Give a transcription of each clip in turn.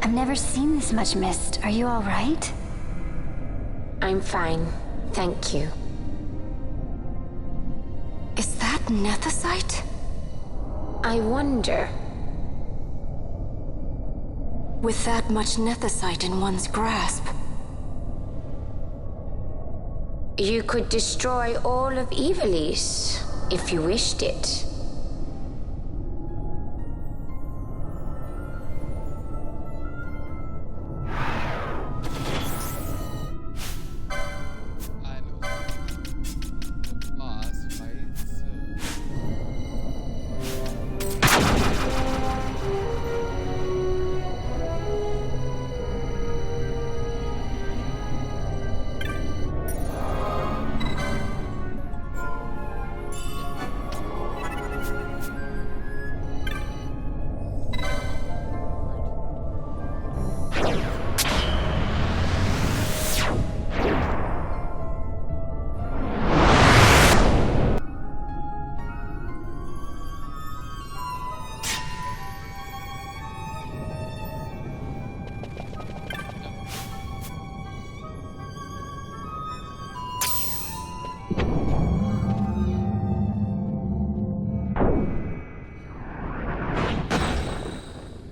I've never seen this much mist. Are you all right? I'm fine, thank you. Is that Nethicite? I wonder. With that much Nethicite in one's grasp. You could destroy all of Ivalice, if you wished it.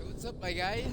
What's up, my guy?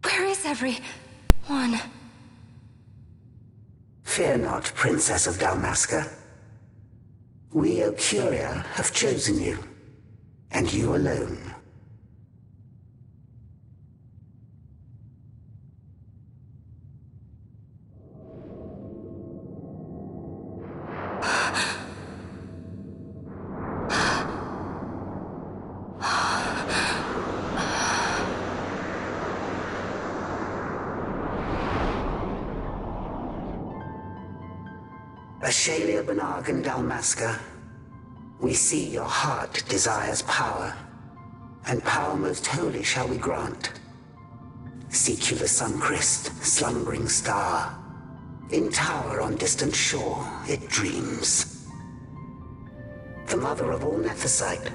Where is everyone? Fear not, Princess of Dalmasca. We, Ocuria, have chosen you, and you alone. Ashalia Benargan Dalmasca, we see your heart desires power, and power most holy shall we grant. Seek you the sun-kissed, slumbering star. In tower on distant shore, it dreams. the mother of all Nethicite,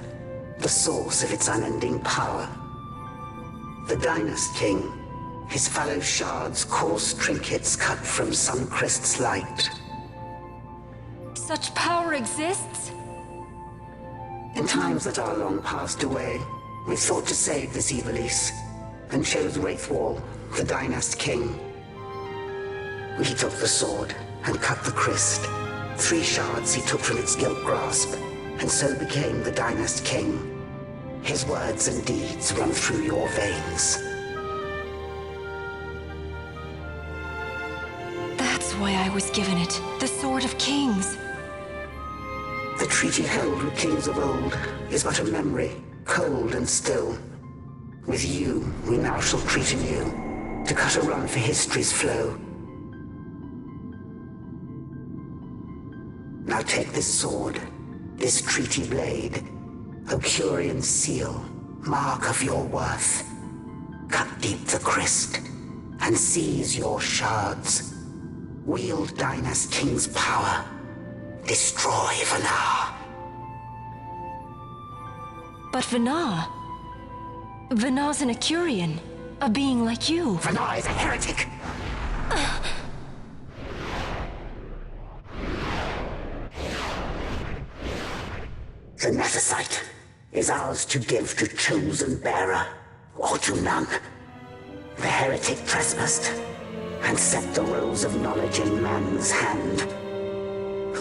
the source of its unending power. The Dynast King, his fallow shards coarse trinkets cut from Suncrist's light. Such power exists? In times that are long passed away, we thought to save this Ivalice, and chose Wraithwall, the Dynast King. He took the sword and cut the Christ. 3 shards he took from its gilt grasp, and so became the Dynast King. His words and deeds run through your veins. That's why I was given it. The Sword of Kings. The treaty held with kings of old is but a memory, cold and still. With you, we now shall treat anew, to cut a run for history's flow. Now take this sword, this treaty blade, Ocurian seal, mark of your worth. Cut deep the Christ, and seize your shards. Wield Dynast King's power. Destroy Vanar. But Vanar... Vanar's an Ocurian, a being like you. Vanar is a heretic. The Nethicite is ours to give to chosen bearer, or to none. The heretic trespassed, and set the rose of knowledge in man's hand.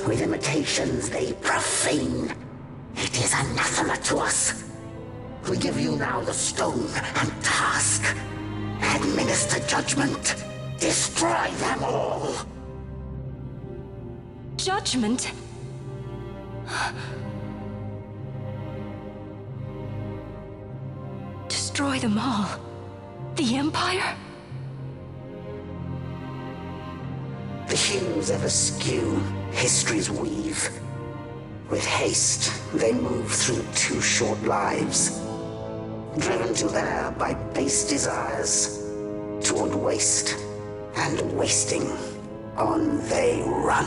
With imitations they profane. It is anathema to us. We give you now the stone and task. Administer judgment. Destroy them all. Judgment? Destroy them all? The Empire? The hues ever skew history's weave. With haste, they move through 2 short lives. Driven to there by base desires, toward waste, and wasting, on they run.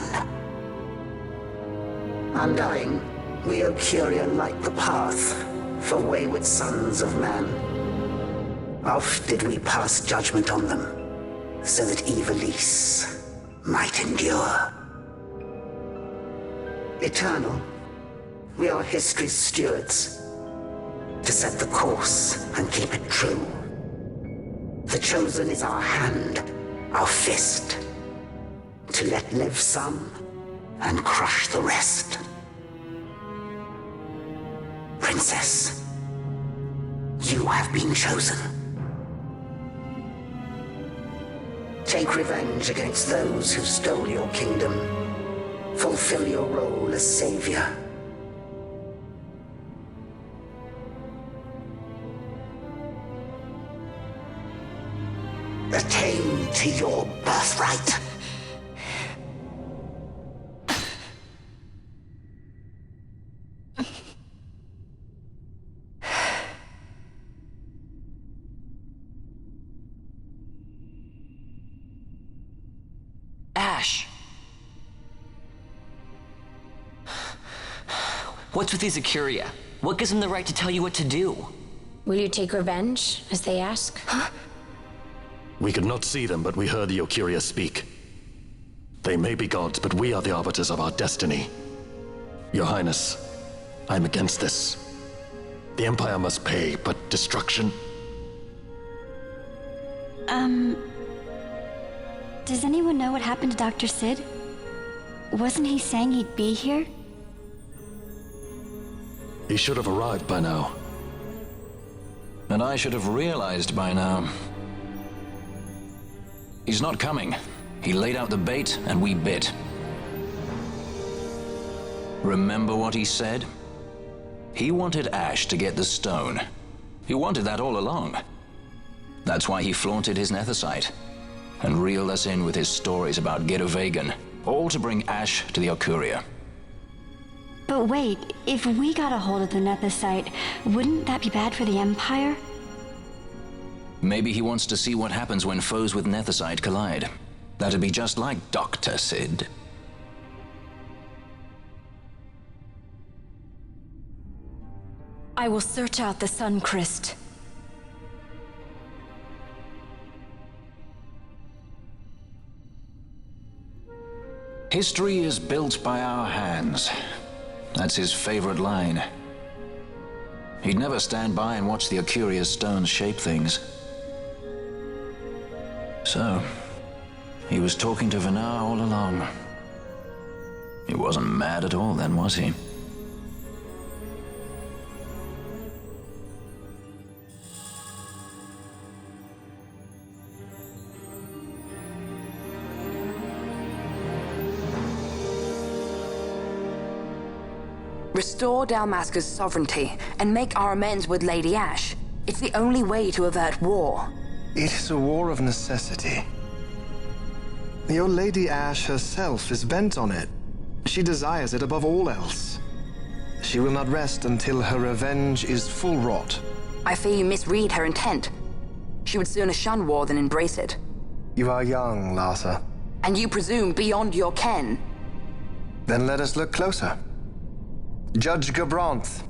Undying, we Ocurian light the path for wayward sons of man. Oft did we pass judgment on them, so that Ivalice might endure. Eternal, we are history's stewards, to set the course and keep it true. The chosen is our hand, our fist, to let live some and crush the rest. Princess, you have been chosen. Take revenge against those who stole your kingdom. Fulfill your role as savior. Attain to your birthright. Ash! What's with these Ocuria? What gives them the right to tell you what to do? Will you take revenge, as they ask? We could not see them, but we heard the Ocuria speak. They may be gods, but we are the arbiters of our destiny. Your Highness, I'm against this. The Empire must pay, but destruction? Does anyone know what happened to Dr. Sid? Wasn't he saying he'd be here? He should have arrived by now. And I should have realized by now. He's not coming. He laid out the bait, and we bit. Remember what he said? He wanted Ash to get the stone. He wanted that all along. That's why he flaunted his Nethicite, and reeled us in with his stories about Gidovegan, all to bring Ash to the Ocuria. But wait, if we got a hold of the Nethicite, wouldn't that be bad for the Empire? Maybe he wants to see what happens when foes with Nethicite collide. That'd be just like Dr. Sid. I will search out the Suncrest. History is built by our hands. That's his favorite line. He'd never stand by and watch the Akuria's stones shape things. So, he was talking to Venar all along. He wasn't mad at all then, was he? Restore Dalmasca's sovereignty and make our amends with Lady Ash. It's the only way to avert war. It is a war of necessity. Your Lady Ash herself is bent on it. She desires it above all else. She will not rest until her revenge is full wrought. I fear you misread her intent. She would sooner shun war than embrace it. You are young, Larsa. And you presume beyond your ken. Then let us look closer. Judge Gabranth.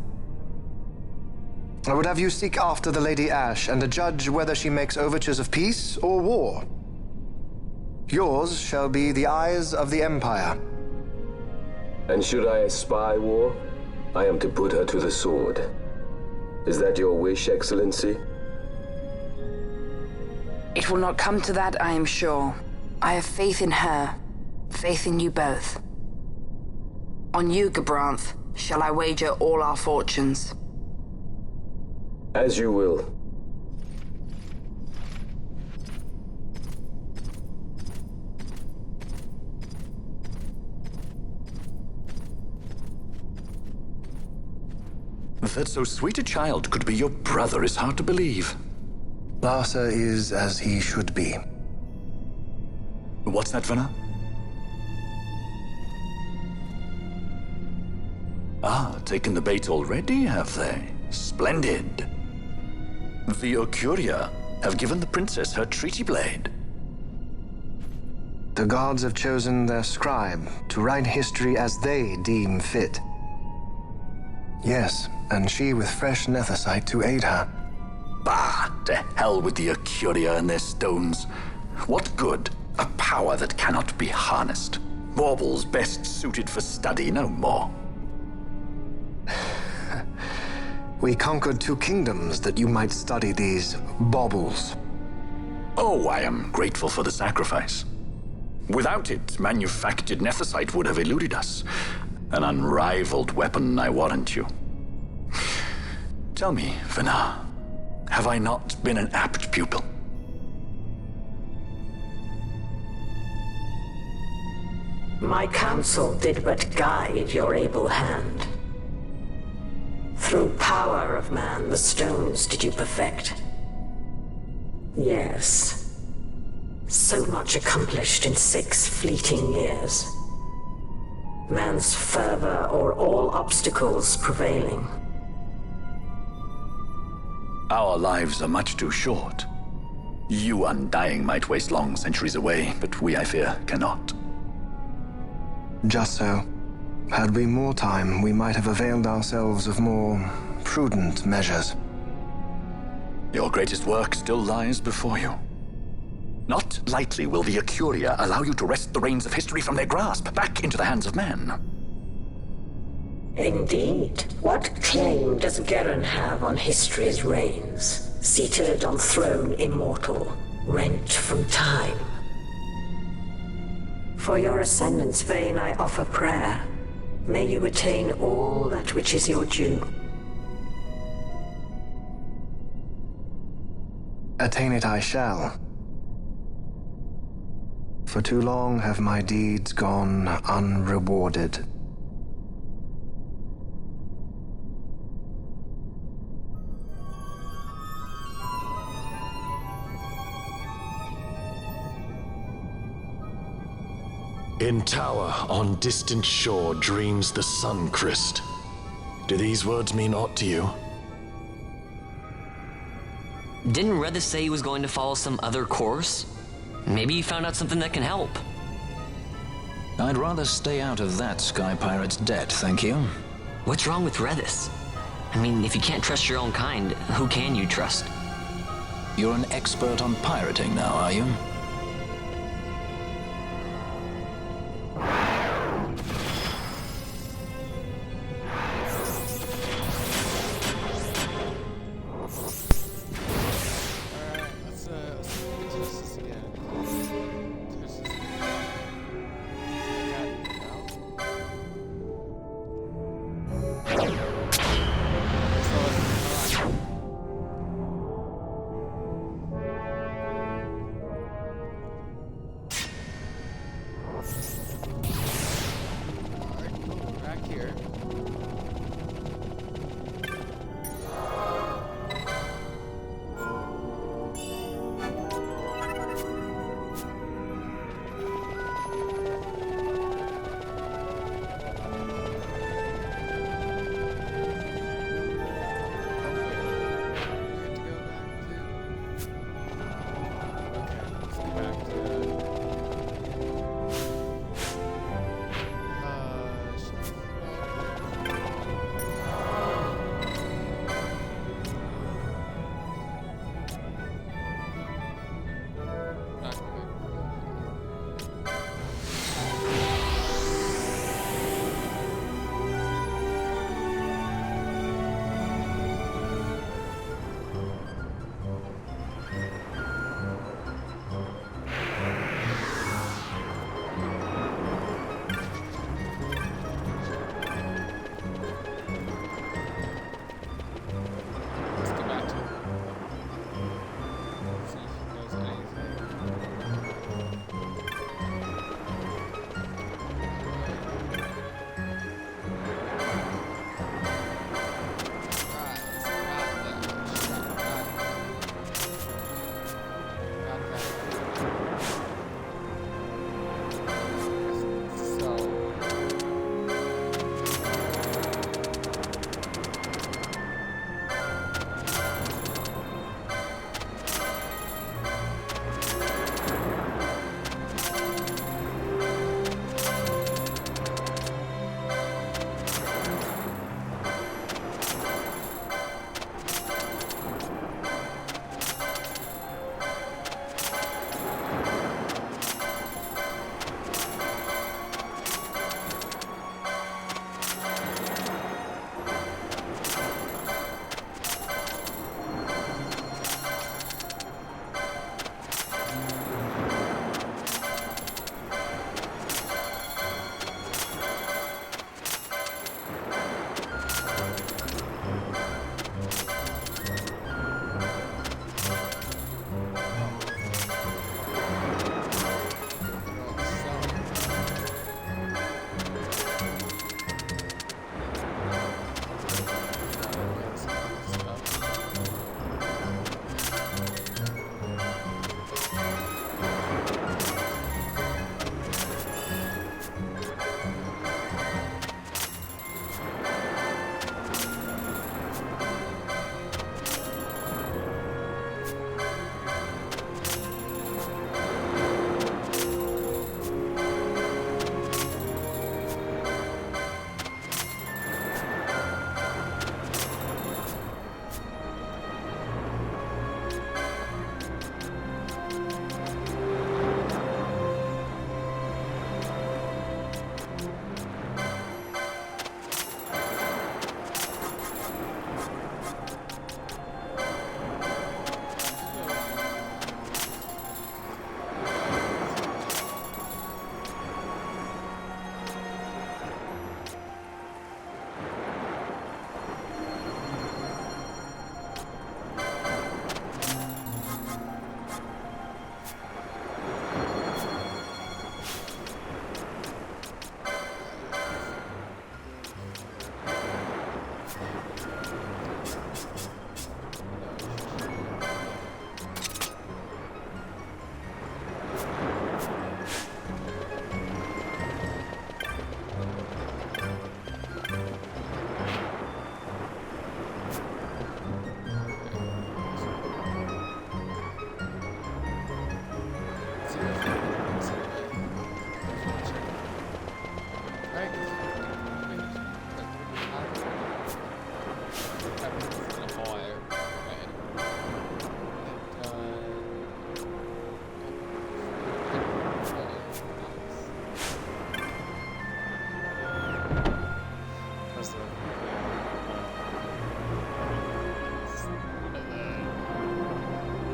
I would have you seek after the Lady Ash and adjudge whether she makes overtures of peace or war. Yours shall be the eyes of the Empire. And should I espy war, I am to put her to the sword. Is that your wish, Excellency? It will not come to that, I am sure. I have faith in her, faith in you both. On you, Gabranth, shall I wager all our fortunes? As you will. That so sweet a child could be your brother is hard to believe. Larsa is as he should be. What's that, Venar? Ah, taken the bait already, have they? Splendid. The Okuria have given the princess her treaty blade. The gods have chosen their scribe to write history as they deem fit. Yes, and she with fresh nethicite to aid her. Bah, to hell with the Okuria and their stones. What good? A power that cannot be harnessed. Baubles best suited for study, no more. We conquered 2 kingdoms that you might study these baubles. Oh, I am grateful for the sacrifice. Without it, manufactured nethicite would have eluded us. An unrivaled weapon, I warrant you. Tell me, Venar, have I not been an apt pupil? My counsel did but guide your able hand. Through power of man, the stones did you perfect. Yes. So much accomplished in 6 fleeting years. Man's fervor o'er all obstacles prevailing. Our lives are much too short. You undying might waste long centuries away, but we, I fear, cannot. Just so. Had we more time, we might have availed ourselves of more prudent measures. Your greatest work still lies before you. Not lightly will the Akuria allow you to wrest the reins of history from their grasp, back into the hands of man. Indeed. What claim does Geren have on history's reins? Seated on throne immortal, rent from time. For your ascendant's vein I offer prayer. May you attain all that which is your due. Attain it I shall. For too long have my deeds gone unrewarded. In tower on distant shore dreams the Suncrest. Do these words mean aught to you? Didn't Rethys say he was going to follow some other course? Maybe he found out something that can help. I'd rather stay out of that Sky Pirate's debt, thank you. What's wrong with Rethys? I mean, if you can't trust your own kind, who can you trust? You're an expert on pirating now, are you?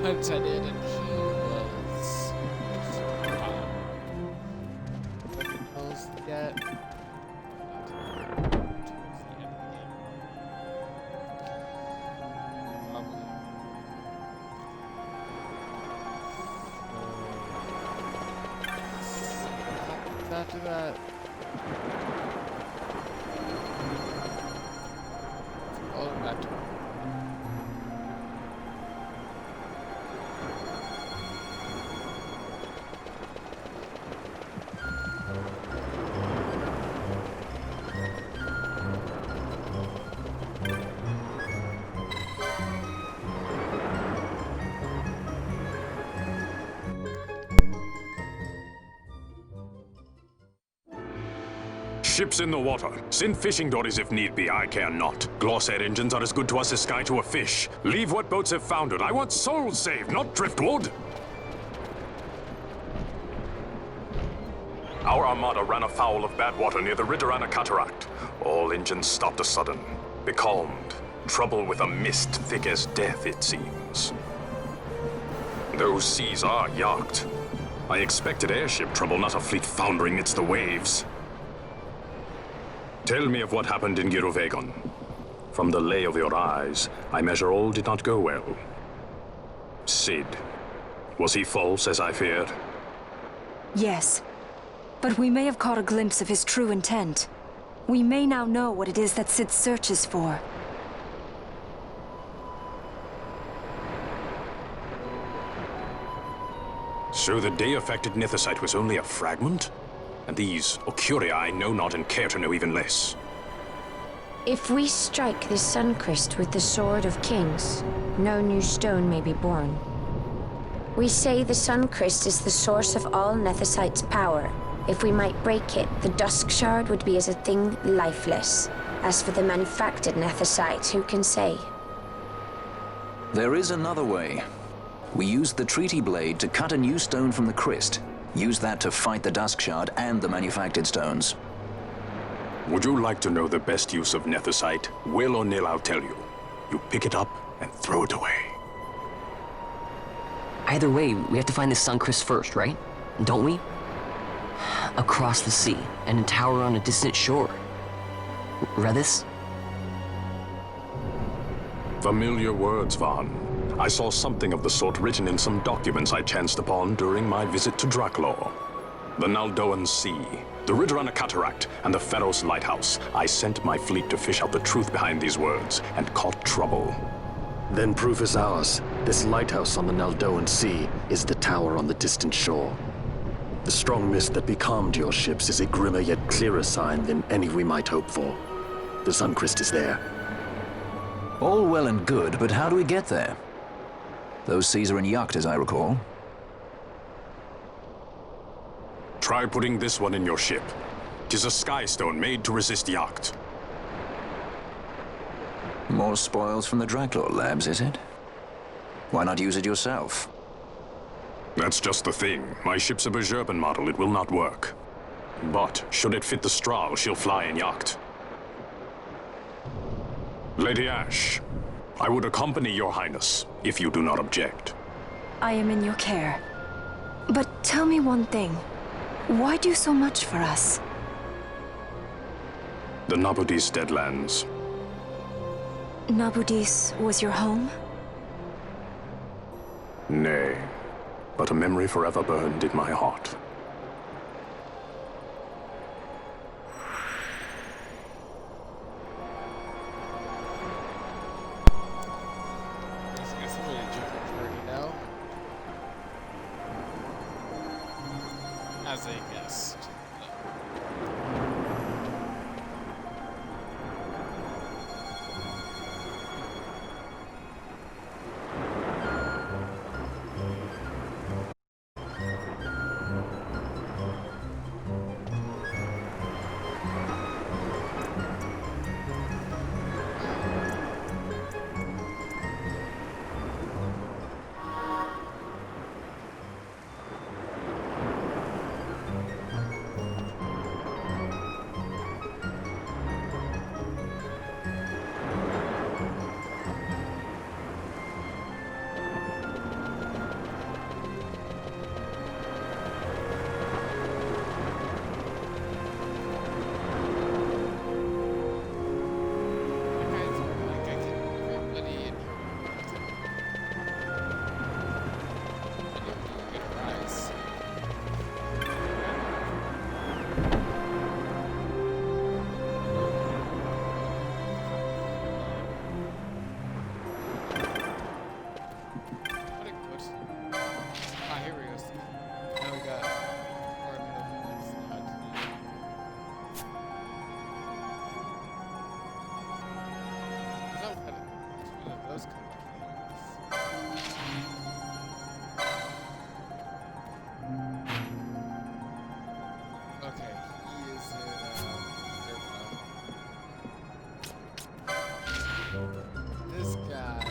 Hunts I did, and he was. Nothing else yet. After that, all of that. Ships in the water. Send fishing dories if need be, I care not. Glossair engines are as good to us as sky to a fish. Leave what boats have foundered. I want souls saved, not driftwood. Our armada ran afoul of bad water near the Ridorana Cataract. All engines stopped a sudden. Becalmed. Trouble with a mist thick as death, it seems. Those seas are yacht. I expected airship trouble, not a fleet foundering midst the waves. Tell me of what happened in Girovegon. From the lay of your eyes, I measure all did not go well. Cid. Was he false, as I feared? Yes. But we may have caught a glimpse of his true intent. We may now know what it is that Cid searches for. So the day-affected Nithosite was only a fragment? And these Ocuria I know not and care to know even less. If we strike the Suncrest with the Sword of Kings, no new stone may be born. We say the Suncrest is the source of all Nethosite's power. If we might break it, the Dusk Shard would be as a thing lifeless. As for the manufactured Nethosite, who can say? There is another way. We used the Treaty Blade to cut a new stone from the Crest. Use that to fight the Dusk Shard and the manufactured stones. Would you like to know the best use of Nethosite? Will or nil, I'll tell you. You pick it up and throw it away. Either way, we have to find the Suncrest first, right? Don't we? Across the sea, and a tower on a distant shore. Redis? Familiar words, Vaughn. I saw something of the sort written in some documents I chanced upon during my visit to Draklor. The Naldoan Sea, the Ridorana Cataract, and the Pharos Lighthouse. I sent my fleet to fish out the truth behind these words, and caught trouble. Then proof is ours. This lighthouse on the Naldoan Sea is the tower on the distant shore. The strong mist that becalmed your ships is a grimmer yet clearer sign than any we might hope for. The Suncrest is there. All well and good, but how do we get there? Those seas are in yacht, as I recall. Try putting this one in your ship. 'Tis a sky stone made to resist yacht. More spoils from the Draklor labs, is it? Why not use it yourself? That's just the thing. My ship's a Bergerben model. It will not work. But should it fit the Strahl, she'll fly in yacht. Lady Ash, I would accompany your highness, if you do not object. I am in your care. But tell me one thing. Why do so much for us? The Nabudis Deadlands. Nabudis was your home? Nay, but a memory forever burned in my heart. I guess I'm gonna jump up journey now. As a guest. those kind of things. Okay, he is in Derma. This guy